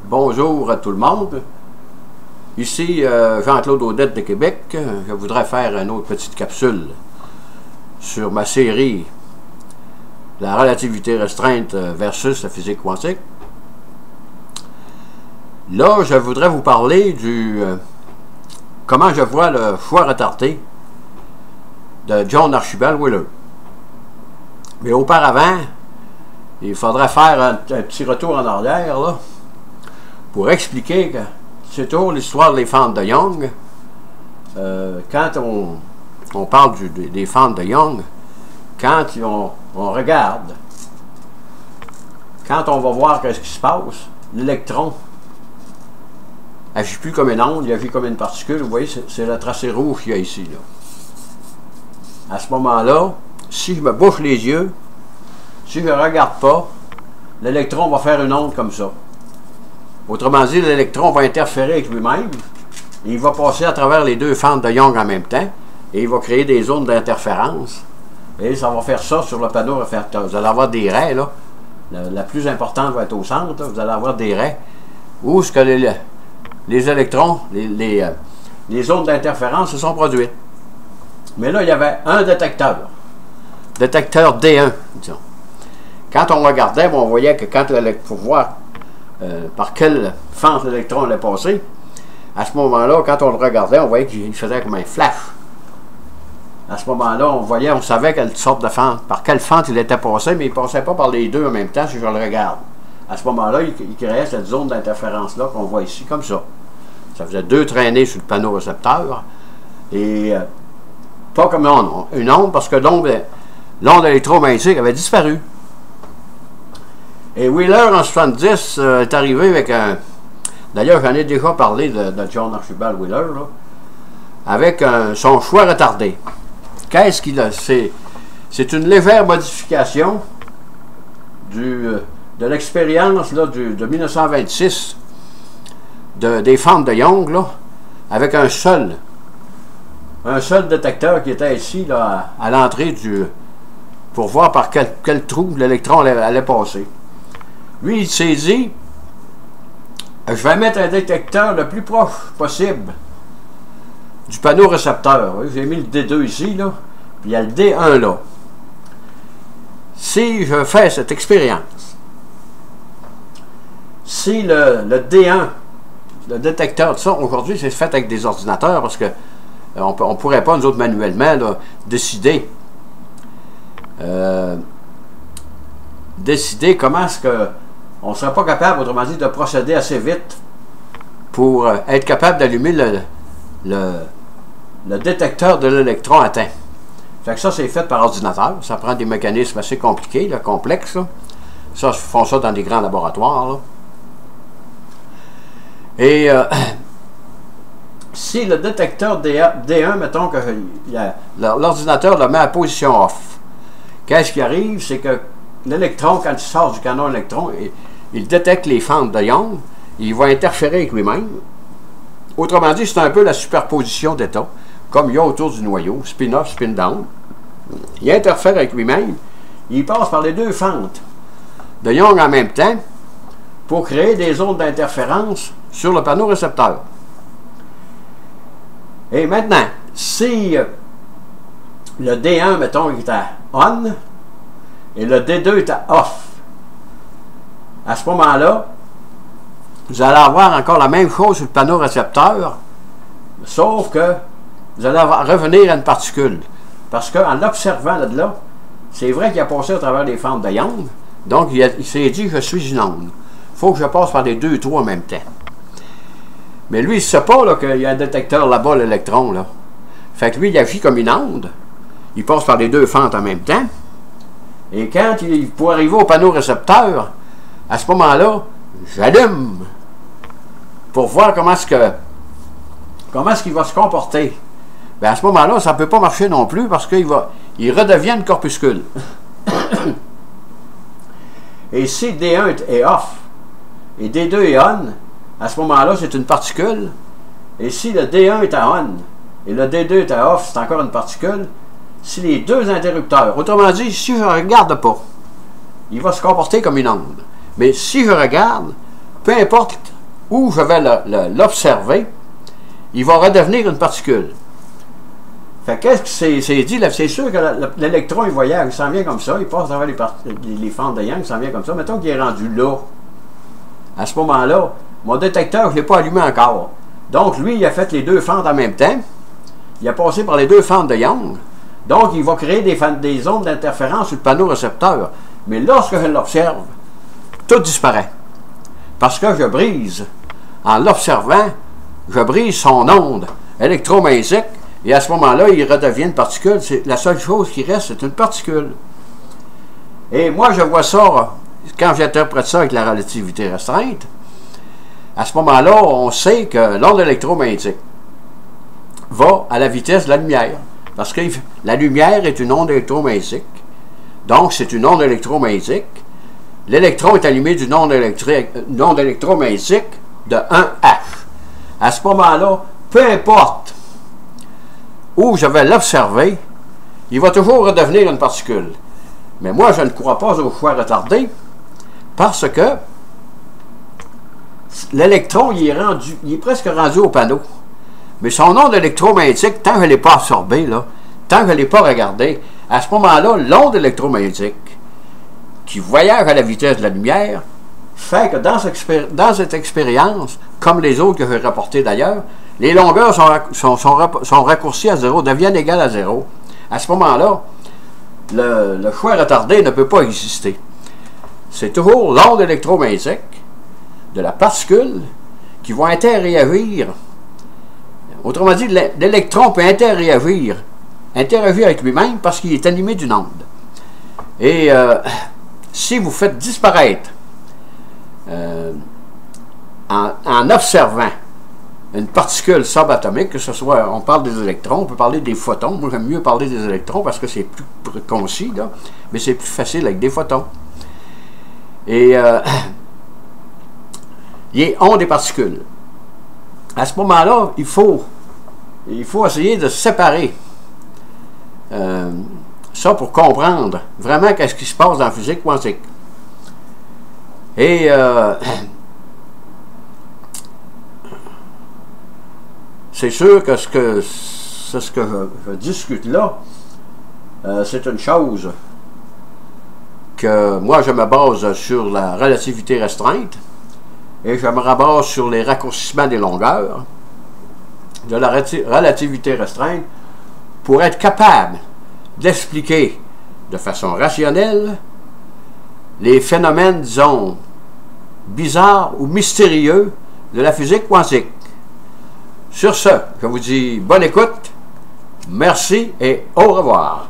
Bonjour à tout le monde. Ici Jean-Claude Audette de Québec. Je voudrais faire une autre petite capsule sur ma série La relativité restreinte versus la physique quantique. Là, je voudrais vous parler du comment je vois le choix retardé de John Archibald Wheeler. Mais auparavant, il faudrait faire un petit retour en arrière là, pour expliquer que c'est toujours l'histoire des fentes de Young. Quand on parle des fentes de Young, quand on regarde, quand on va voir ce qui se passe, l'électron agit plus comme une onde, il agit comme une particule. Vous voyez, c'est le tracé rouge qu'il y a ici. Là. À ce moment-là, si je me bouche les yeux, si je ne regarde pas, l'électron va faire une onde comme ça. Autrement dit, l'électron va interférer avec lui-même, et il va passer à travers les deux fentes de Young en même temps, et il va créer des zones d'interférence. Et ça va faire ça sur le panneau réfractaire. Vous allez avoir des raies, là. La plus importante va être au centre, là. Vous allez avoir des raies où ce que les électrons, les zones d'interférence se sont produites. Mais là, il y avait un détecteur D1, disons. Quand on regardait, on voyait que quand pour voir par quelle fente l'électron allait passer, à ce moment-là, quand on le regardait, on voyait qu'il faisait comme un flash. À ce moment-là, on savait quelle sorte de fente, par quelle fente il était passé, mais il ne passait pas par les deux en même temps si je le regarde. À ce moment-là, il créait cette zone d'interférence-là qu'on voit ici, comme ça. Ça faisait deux traînées sur le panneau récepteur, et pas comme une onde, parce que l'onde électromagnétique avait disparu. Et Wheeler, en 1970, est arrivé avec un... D'ailleurs, j'en ai déjà parlé de John Archibald Wheeler, là, avec son choix retardé. Qu'est-ce qu'il a? C'est une légère modification de l'expérience de 1926 des fentes de Young, là, avec un seul détecteur qui était ici là, à l'entrée pour voir par quel trou l'électron allait passer. Lui, il s'est dit, je vais mettre un détecteur le plus proche possible du panneau récepteur. J'ai mis le D2 ici, là, puis il y a le D1 là. Si je fais cette expérience, si le D1, le détecteur de ça, aujourd'hui, c'est fait avec des ordinateurs, parce que on ne pourrait pas, nous autres, manuellement, là, décider comment est-ce que on ne serait pas capable, autrement dit, de procéder assez vite pour être capable d'allumer le détecteur de l'électron atteint. Fait que ça, c'est fait par ordinateur. Ça prend des mécanismes assez compliqués, là, complexes. Là. Ça, ils font ça dans des grands laboratoires. Là. Et si le détecteur D1, mettons que l'ordinateur le met à position off, qu'est-ce qui arrive? C'est que l'électron, quand il sort du canon électron, il détecte les fentes de Young, il va interférer avec lui-même. Autrement dit, c'est un peu la superposition d'états, comme il y a autour du noyau, spin-off, spin-down. Il interfère avec lui-même, il passe par les deux fentes de Young en même temps pour créer des zones d'interférence sur le panneau récepteur. Et maintenant, si le D1, mettons, est à on, et le D2 est à off, à ce moment-là, vous allez avoir encore la même chose sur le panneau récepteur, sauf que vous allez revenir à une particule. Parce qu'en l'observant là, c'est vrai qu'il a passé à travers les fentes de Young, donc il s'est dit, je suis une onde. Il faut que je passe par les deux trous en même temps. Mais lui, il ne sait pas qu'il y a un détecteur là-bas, l'électron. Là. Fait que lui, il agit comme une onde. Il passe par les deux fentes en même temps. Et quand pour arriver au panneau récepteur, à ce moment-là, j'allume pour voir comment est-ce qu'il va se comporter. Bien, à ce moment-là, ça ne peut pas marcher non plus parce qu'il redevient une corpuscule. Et si D1 est off et D2 est on, à ce moment-là, c'est une particule. Et si le D1 est à on et le D2 est à off, c'est encore une particule. Si les deux interrupteurs, autrement dit, si je ne regarde pas, il va se comporter comme une onde. Mais si je regarde, peu importe où je vais l'observer, il va redevenir une particule. Fait qu'est-ce que c'est dit? C'est sûr que l'électron, il voyage, il s'en vient comme ça, il passe à travers les fentes de Young, il s'en vient comme ça. Mettons qu'il est rendu là. À ce moment-là, mon détecteur, je ne l'ai pas allumé encore. Donc, lui, il a fait les deux fentes en même temps. Il a passé par les deux fentes de Young. Donc, il va créer des ondes d'interférence sur le panneau récepteur. Mais lorsque je l'observe, tout disparaît. Parce que je brise, en l'observant, je brise son onde électromagnétique. Et à ce moment-là, il redevient une particule. La seule chose qui reste, c'est une particule. Et moi, je vois ça, quand j'interprète ça avec la relativité restreinte, à ce moment-là, on sait que l'onde électromagnétique va à la vitesse de la lumière. Parce que la lumière est une onde électromagnétique. Donc, c'est une onde électromagnétique. L'électron est allumé d'une onde électromagnétique de 1H. À ce moment-là, peu importe où je vais l'observer, il va toujours redevenir une particule. Mais moi, je ne crois pas au choix retardé parce que l'électron, il est presque rendu au panneau. Mais son onde électromagnétique, tant que je ne l'ai pas absorbé, là, tant que je ne l'ai pas regardé, à ce moment-là, l'onde électromagnétique qui voyage à la vitesse de la lumière fait que dans cette expérience, comme les autres que j'ai rapportées d'ailleurs, les longueurs sont raccourcies à zéro, deviennent égales à zéro. À ce moment-là, le choix retardé ne peut pas exister. C'est toujours l'onde électromagnétique de la particule qui va interagir. Autrement dit, l'électron peut interagir avec lui-même parce qu'il est animé d'une onde. Et si vous faites disparaître, en observant une particule subatomique, que ce soit, on parle des électrons, on peut parler des photons. Moi, j'aime mieux parler des électrons parce que c'est plus concis, là, mais c'est plus facile avec des photons. Et ils ont des particules. À ce moment-là, il faut essayer de séparer ça pour comprendre vraiment qu'est-ce qui se passe dans la physique quantique. Et c'est sûr que ce que je discute là, c'est une chose que moi je me base sur la relativité restreinte et je me rabase sur les raccourcissements des longueurs de la relativité restreinte pour être capable d'expliquer de façon rationnelle les phénomènes, disons, bizarres ou mystérieux de la physique quantique. Sur ce, je vous dis bonne écoute, merci et au revoir.